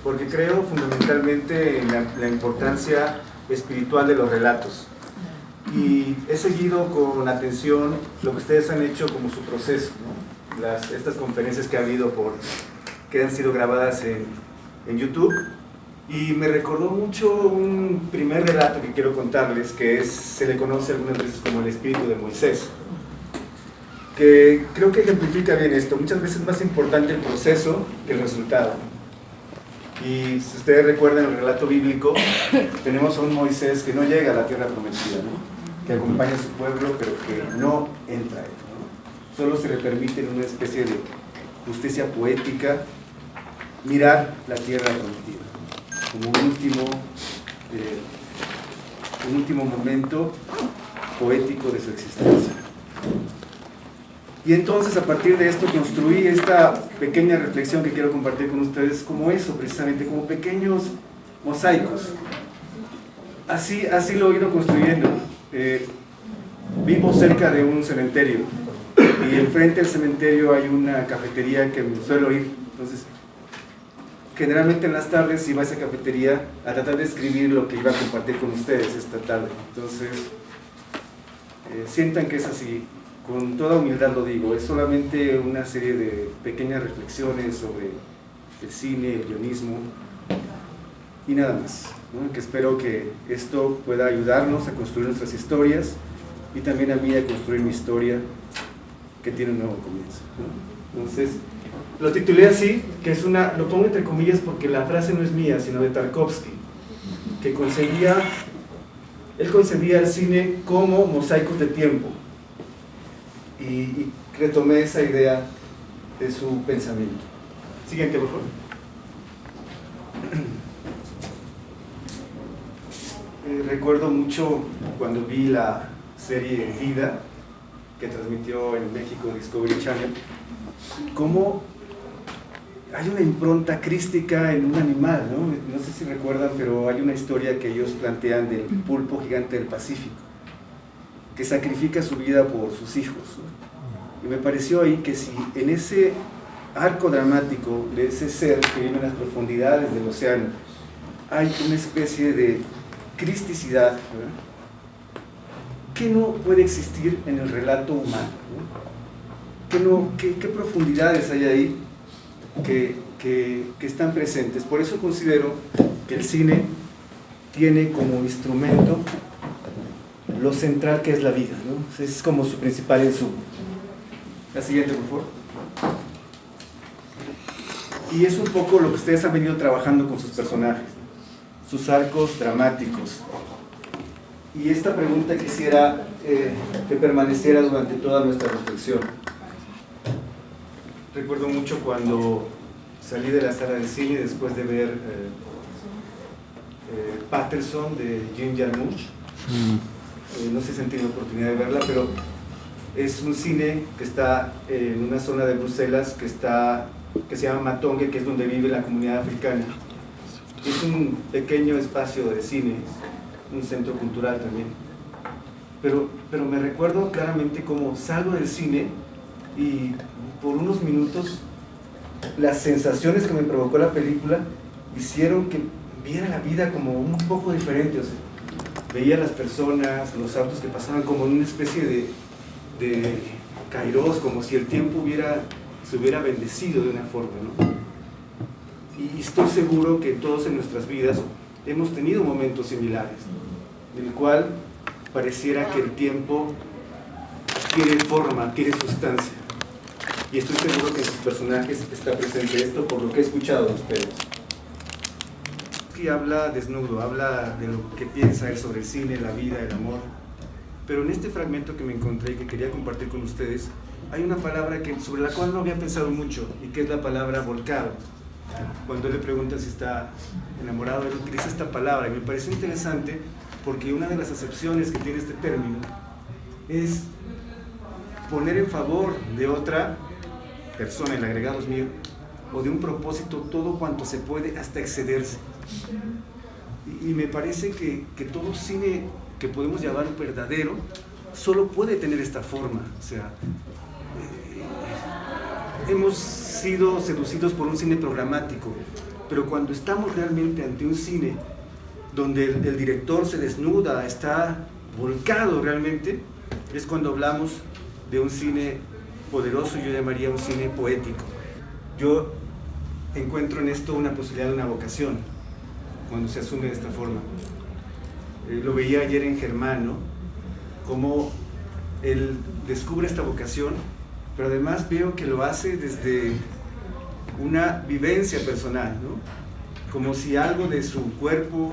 porque creo fundamentalmente en la importancia espiritual de los relatos. Y he seguido con atención lo que ustedes han hecho como su proceso, ¿no? Estas conferencias que ha habido que han sido grabadas en YouTube, y me recordó mucho un primer relato que quiero contarles, que se le conoce algunas veces como el espíritu de Moisés, que creo que ejemplifica bien esto. Muchas veces es más importante el proceso que el resultado. Y si ustedes recuerdan el relato bíblico, tenemos a un Moisés que no llega a la tierra prometida, ¿no? Que acompaña a su pueblo, pero que no entra ahí, ¿no? Solo se le permite en una especie de justicia poética mirar la tierra prometida, como un último momento poético de su existencia. Y entonces, a partir de esto, construí esta pequeña reflexión que quiero compartir con ustedes como eso, precisamente, como pequeños mosaicos. Así lo he ido construyendo. Vivo cerca de un cementerio, y enfrente del cementerio hay una cafetería que me suelo ir. Entonces, generalmente en las tardes iba a esa cafetería a tratar de escribir lo que iba a compartir con ustedes esta tarde. Entonces, sientan que es así. Con toda humildad lo digo, es solamente una serie de pequeñas reflexiones sobre el cine, el guionismo y nada más, ¿no? Que espero que esto pueda ayudarnos a construir nuestras historias y también a mí a construir mi historia que tiene un nuevo comienzo, ¿no? Entonces, lo titulé así, que lo pongo entre comillas porque la frase no es mía, sino de Tarkovsky, que él concebía el cine como mosaicos de tiempo. Y retomé esa idea de su pensamiento. Siguiente, por favor. Recuerdo mucho cuando vi la serie Vida, que transmitió en México Discovery Channel, cómo hay una impronta crística en un animal, ¿no? No sé si recuerdan, pero hay una historia que ellos plantean del pulpo gigante del Pacífico, que sacrifica su vida por sus hijos, ¿no? Y me pareció ahí que si en ese arco dramático de ese ser que vive en las profundidades del océano hay una especie de cristicidad, ¿verdad?, ¿qué no puede existir en el relato humano? ¿Qué profundidades hay ahí que están presentes? Por eso considero que el cine tiene como instrumento lo central que es la vida, ¿no? Es como su principal insumo. La siguiente, por favor. Y es un poco lo que ustedes han venido trabajando con sus personajes, sus arcos dramáticos. Y esta pregunta quisiera que permaneciera durante toda nuestra reflexión. Recuerdo mucho cuando salí de la sala de cine después de ver Patterson de Jim Jarmusch. No sé si han tenido oportunidad de verla, pero es un cine que está en una zona de Bruselas que se llama Matonge, que es donde vive la comunidad africana. Es un pequeño espacio de cine, un centro cultural también. Pero me recuerdo claramente cómo salgo del cine y por unos minutos las sensaciones que me provocó la película hicieron que viera la vida como un poco diferente. O sea, veía a las personas, los autos que pasaban como en una especie de kairos, como si el tiempo se hubiera bendecido de una forma, ¿no? Y estoy seguro que todos en nuestras vidas hemos tenido momentos similares, en el cual pareciera que el tiempo adquiere forma, adquiere sustancia. Y estoy seguro que en sus personajes está presente esto por lo que he escuchado de ustedes. Que habla desnudo, habla de lo que piensa él sobre el cine, la vida, el amor. Pero en este fragmento que me encontré y que quería compartir con ustedes, hay una palabra sobre la cual no había pensado mucho, y que es la palabra volcado. Cuando él le pregunta si está enamorado, él utiliza esta palabra, y me pareció interesante porque una de las acepciones que tiene este término es poner en favor de otra persona, el agregado es mío, o de un propósito todo cuanto se puede hasta excederse. Y me parece que todo cine que podemos llamar verdadero solo puede tener esta forma. O sea, hemos sido seducidos por un cine programático, Pero cuando estamos realmente ante un cine donde el director se desnuda, está volcado realmente, es cuando hablamos de un cine poderoso, yo llamaría un cine poético. Yo encuentro en esto una posibilidad de una vocación, cuando se asume de esta forma. Lo veía ayer en Germán, ¿no? Cómo él descubre esta vocación, pero además veo que lo hace desde una vivencia personal, ¿no? Como si algo de su cuerpo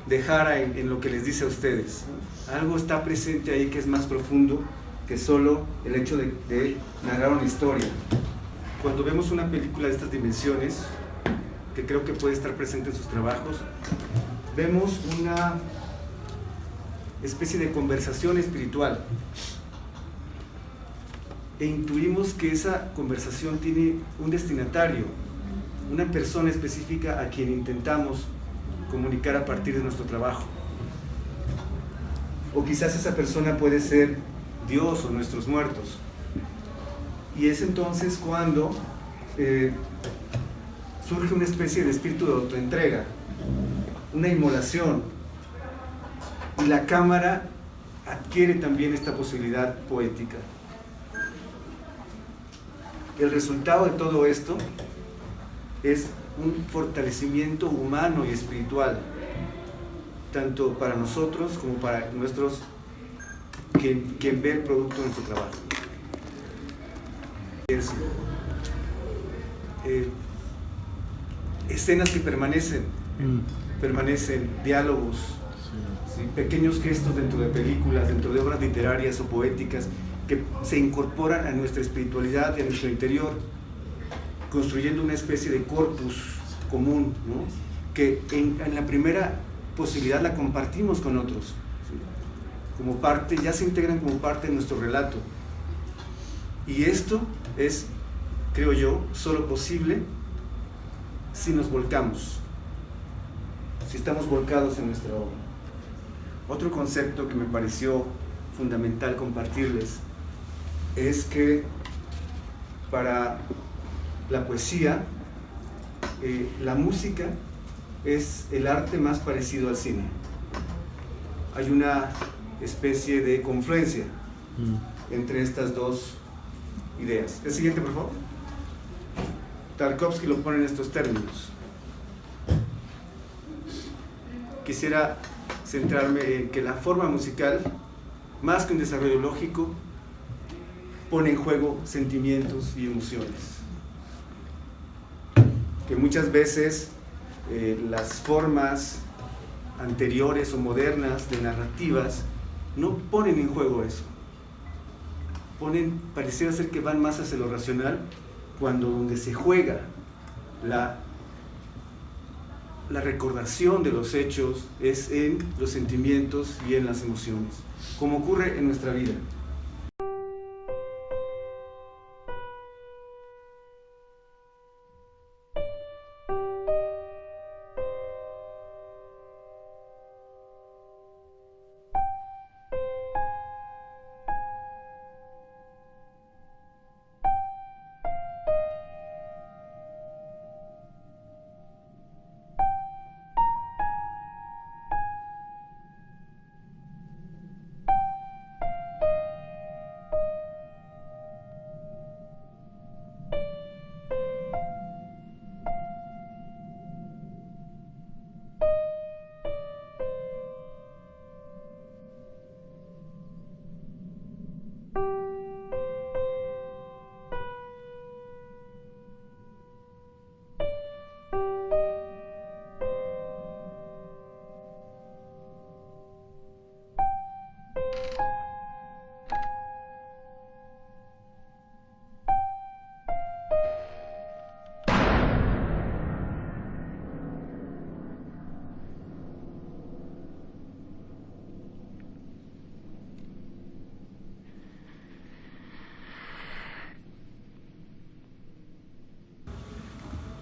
dejara en lo que les dice a ustedes, ¿no? Algo está presente ahí que es más profundo que solo el hecho de narrar una historia. Cuando vemos una película de estas dimensiones, que creo que puede estar presente en sus trabajos, vemos una especie de conversación espiritual e intuimos que esa conversación tiene un destinatario, una persona específica a quien intentamos comunicar a partir de nuestro trabajo. O quizás esa persona puede ser Dios o nuestros muertos. Y es entonces cuando surge una especie de espíritu de autoentrega, una inmolación, y la cámara adquiere también esta posibilidad poética. El resultado de todo esto es un fortalecimiento humano y espiritual, tanto para nosotros como para nuestros, quien ve el producto de nuestro trabajo. Escenas que permanecen, diálogos, ¿sí? Pequeños gestos dentro de películas, dentro de obras literarias o poéticas que se incorporan a nuestra espiritualidad y a nuestro interior, construyendo una especie de corpus común, ¿no? Que en la primera posibilidad la compartimos con otros, ¿sí? Como parte, ya se integran como parte de nuestro relato. Y esto es, creo yo, solo posible si nos volcamos, si estamos volcados en nuestra obra. Otro concepto que me pareció fundamental compartirles es que para la poesía, la música es el arte más parecido al cine. Hay una especie de confluencia entre estas dos ideas. El siguiente, por favor. Tarkovsky lo pone en estos términos. Quisiera centrarme en que la forma musical, más que un desarrollo lógico, pone en juego sentimientos y emociones. Que muchas veces las formas anteriores o modernas de narrativas no ponen en juego eso. Pareciera ser que van más hacia lo racional, cuando donde se juega la recordación de los hechos es en los sentimientos y en las emociones, como ocurre en nuestra vida.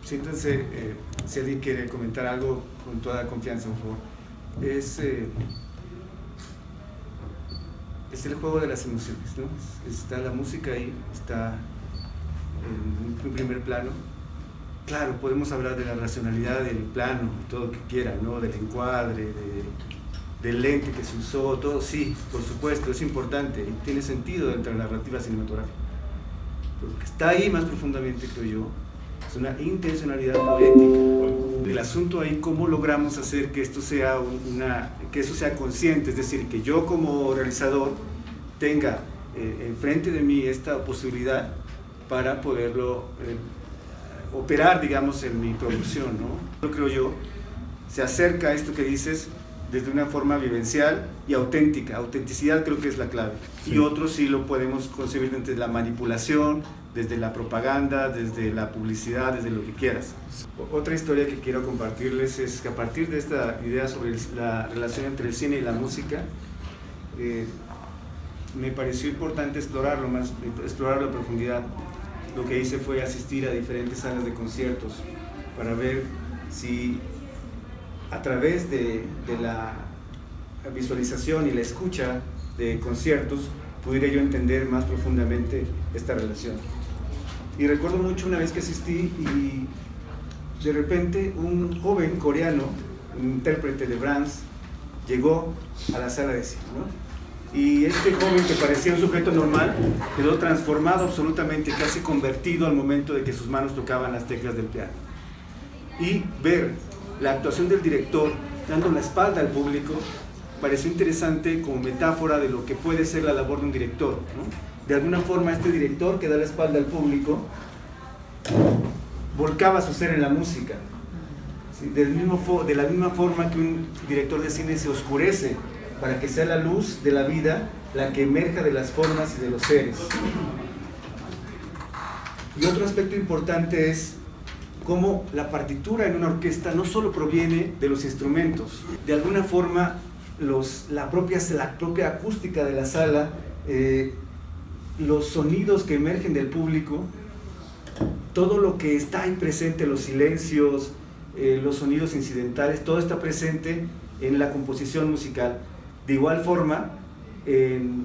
Siéntense, si alguien quiere comentar algo, con toda confianza, por favor. Es el juego de las emociones, ¿no? Está la música ahí, está en un primer plano, claro, podemos hablar de la racionalidad del plano, todo lo que quieran, ¿no? Del encuadre, del lente que se usó, todo, sí, por supuesto, es importante y tiene sentido dentro de la narrativa cinematográfica. Pero lo que está ahí más profundamente, creo yo, es una intencionalidad poética. El asunto ahí, cómo logramos hacer que esto sea que eso sea consciente, es decir, que yo como realizador tenga enfrente de mí esta posibilidad para poderlo operar, digamos, en mi producción, ¿no? Creo yo, se acerca a esto que dices desde una forma vivencial y auténtica. Autenticidad creo que es la clave. Sí. Y otros sí lo podemos concebir desde la manipulación, desde la propaganda, desde la publicidad, desde lo que quieras. Otra historia que quiero compartirles es que a partir de esta idea sobre la relación entre el cine y la música, me pareció importante explorarlo a profundidad. Lo que hice fue asistir a diferentes salas de conciertos para ver si a través de la visualización y la escucha de conciertos pudiera yo entender más profundamente esta relación. Y recuerdo mucho una vez que asistí y de repente un joven coreano, un intérprete de Brahms, llegó a la sala de cine, ¿no? Y este joven, que parecía un sujeto normal, quedó transformado absolutamente, casi convertido al momento de que sus manos tocaban las teclas del piano. Y ver la actuación del director dando la espalda al público pareció interesante como metáfora de lo que puede ser la labor de un director, ¿no? De alguna forma este director que da la espalda al público volcaba su ser en la música, ¿sí? De la misma forma que un director de cine se oscurece para que sea la luz de la vida la que emerja de las formas y de los seres. Y otro aspecto importante es cómo la partitura en una orquesta no solo proviene de los instrumentos, de alguna forma la propia acústica de la sala, los sonidos que emergen del público, todo lo que está ahí presente, los silencios, los sonidos incidentales, todo está presente en la composición musical. De igual forma, en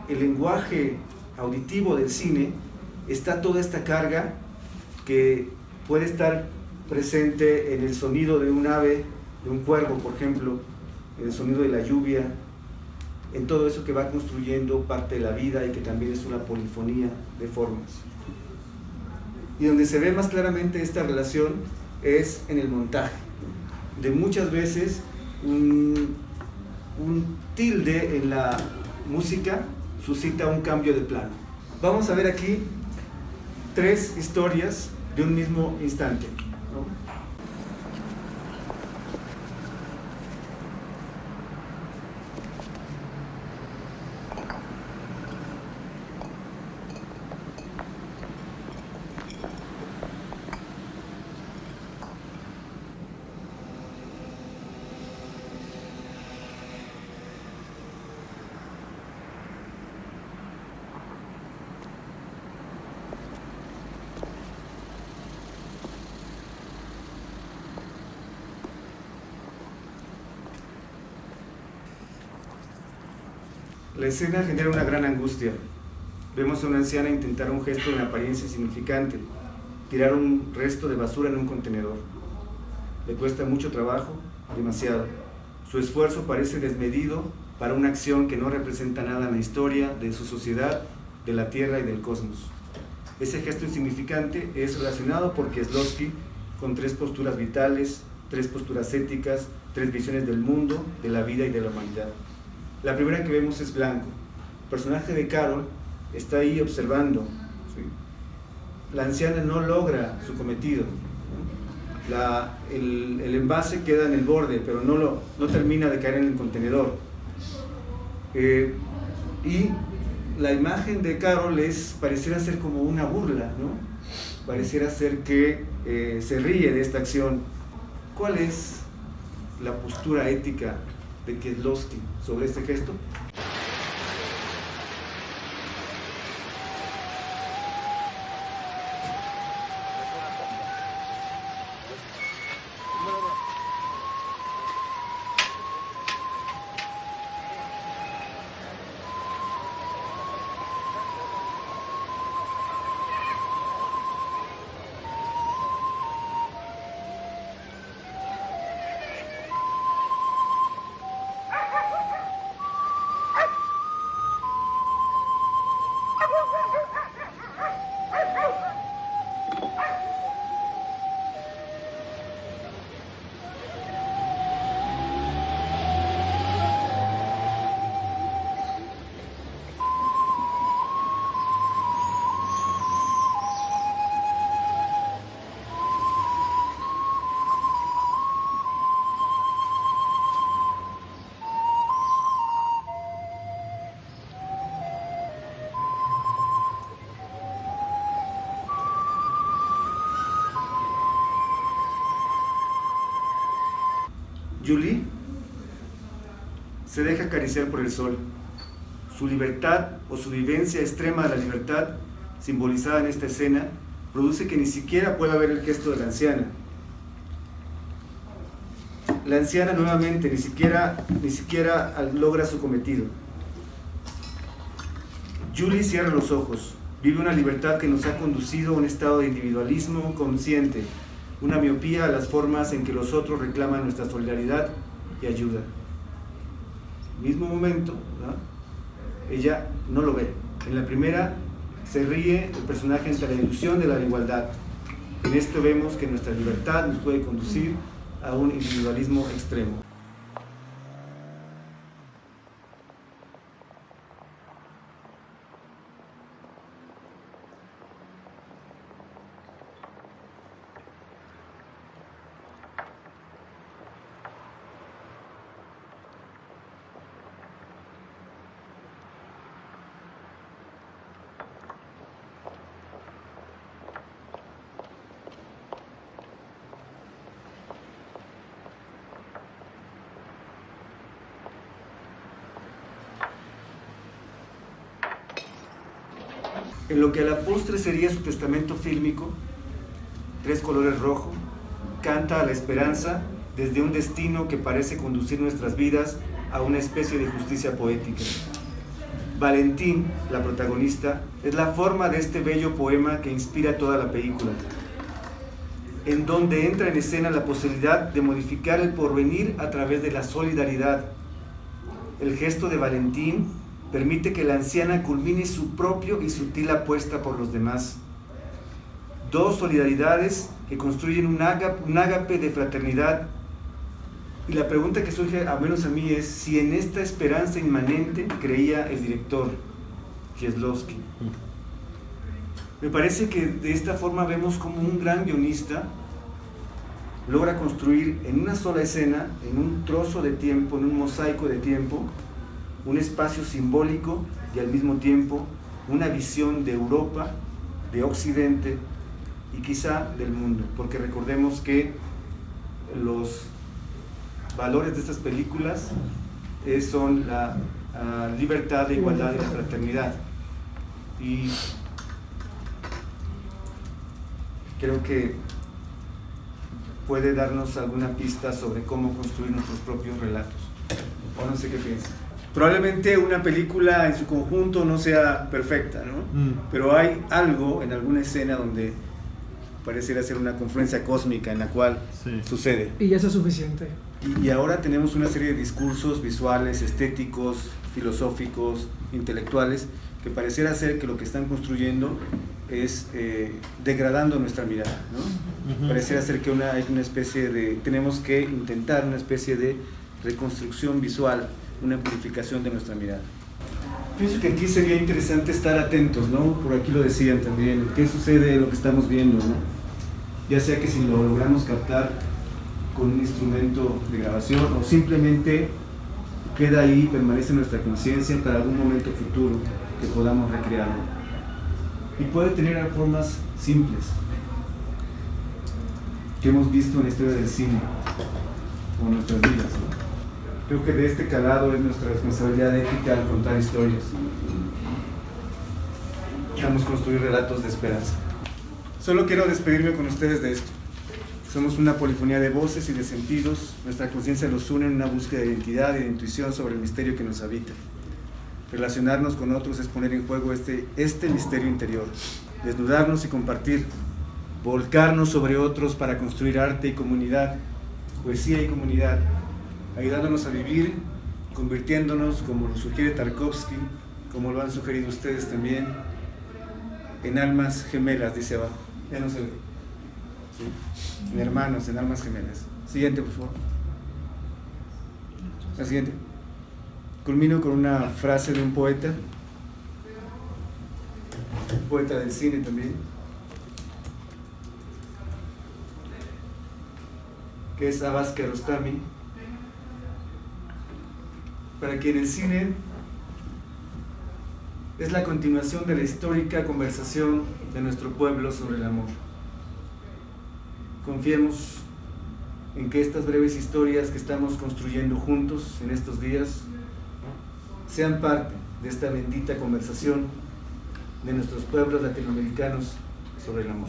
el lenguaje auditivo del cine está toda esta carga que puede estar presente en el sonido de un ave, de un cuervo, por ejemplo, en el sonido de la lluvia, en todo eso que va construyendo parte de la vida y que también es una polifonía de formas. Y donde se ve más claramente esta relación es en el montaje, de muchas veces un tilde en la música suscita un cambio de plano. Vamos a ver aquí 3 historias de un mismo instante, ¿no? La escena genera una gran angustia. Vemos a una anciana intentar un gesto en apariencia insignificante, tirar un resto de basura en un contenedor. Le cuesta mucho trabajo, demasiado. Su esfuerzo parece desmedido para una acción que no representa nada en la historia de su sociedad, de la Tierra y del cosmos. Ese gesto insignificante es relacionado por Kieslowski con 3 posturas vitales, 3 posturas éticas, 3 visiones del mundo, de la vida y de la humanidad. La primera que vemos es Blanco. El personaje de Carol está ahí observando, ¿sí? La anciana no logra su cometido, ¿no? El envase queda en el borde, pero no termina de caer en el contenedor. Y la imagen de Carol pareciera ser como una burla, ¿no? Pareciera ser que se ríe de esta acción. ¿Cuál es la postura ética de Kieslowski sobre este gesto? Julie se deja acariciar por el sol. Su libertad o su vivencia extrema de la libertad, simbolizada en esta escena, produce que ni siquiera pueda ver el gesto de la anciana. La anciana nuevamente ni siquiera logra su cometido. Julie cierra los ojos, vive una libertad que nos ha conducido a un estado de individualismo consciente, una miopía a las formas en que los otros reclaman nuestra solidaridad y ayuda. Mismo momento, ¿verdad? Ella no lo ve. En la primera se ríe el personaje ante la ilusión de la igualdad. En esto vemos que nuestra libertad nos puede conducir a un individualismo extremo. En lo que a la postre sería su testamento fílmico, Tres colores rojo, canta a la esperanza desde un destino que parece conducir nuestras vidas a una especie de justicia poética. Valentín, la protagonista, es la forma de este bello poema que inspira toda la película, en donde entra en escena la posibilidad de modificar el porvenir a través de la solidaridad. El gesto de Valentín permite que la anciana culmine su propio y sutil apuesta por los demás. Dos solidaridades que construyen un ágape de fraternidad. Y la pregunta que surge, al menos a mí, es si en esta esperanza inmanente creía el director, Kieslowski. Me parece que de esta forma vemos como un gran guionista logra construir en una sola escena, en un trozo de tiempo, en un mosaico de tiempo, un espacio simbólico y al mismo tiempo una visión de Europa, de Occidente y quizá del mundo, porque recordemos que los valores de estas películas son la libertad, la igualdad y la fraternidad, y creo que puede darnos alguna pista sobre cómo construir nuestros propios relatos, o no sé qué piensan. Probablemente una película en su conjunto no sea perfecta, ¿no? Pero hay algo en alguna escena donde pareciera ser una confluencia cósmica en la cual sucede. Y eso es suficiente. Y ahora tenemos una serie de discursos visuales, estéticos, filosóficos, intelectuales, que pareciera ser que lo que están construyendo es degradando nuestra mirada, ¿no? Pareciera ser que hay una especie de, tenemos que intentar una especie de reconstrucción visual, una purificación de nuestra mirada. Pienso que aquí sería interesante estar atentos, ¿no? Por aquí lo decían también, qué sucede lo que estamos viendo, ¿no? Ya sea que si lo logramos captar con un instrumento de grabación o simplemente queda ahí, permanece en nuestra conciencia para algún momento futuro que podamos recrearlo. Y puede tener formas simples que hemos visto en la historia del cine o en nuestras vidas, ¿no? Creo que de este calado es nuestra responsabilidad ética al contar historias. Vamos a construir relatos de esperanza. Solo quiero despedirme con ustedes de esto. Somos una polifonía de voces y de sentidos. Nuestra conciencia los une en una búsqueda de identidad y de intuición sobre el misterio que nos habita. Relacionarnos con otros es poner en juego este misterio interior. Desnudarnos y compartir. Volcarnos sobre otros para construir arte y comunidad, poesía y comunidad. Ayudándonos a vivir, convirtiéndonos, como lo sugiere Tarkovsky, como lo han sugerido ustedes también, en almas gemelas, dice abajo. Ya no se ve. ¿Sí? En hermanos, en almas gemelas. Siguiente, por favor. La siguiente. Culmino con una frase de un poeta del cine también, que es Abbas Kiarostami, para quien el cine es la continuación de la histórica conversación de nuestro pueblo sobre el amor. Confiemos en que estas breves historias que estamos construyendo juntos en estos días sean parte de esta bendita conversación de nuestros pueblos latinoamericanos sobre el amor.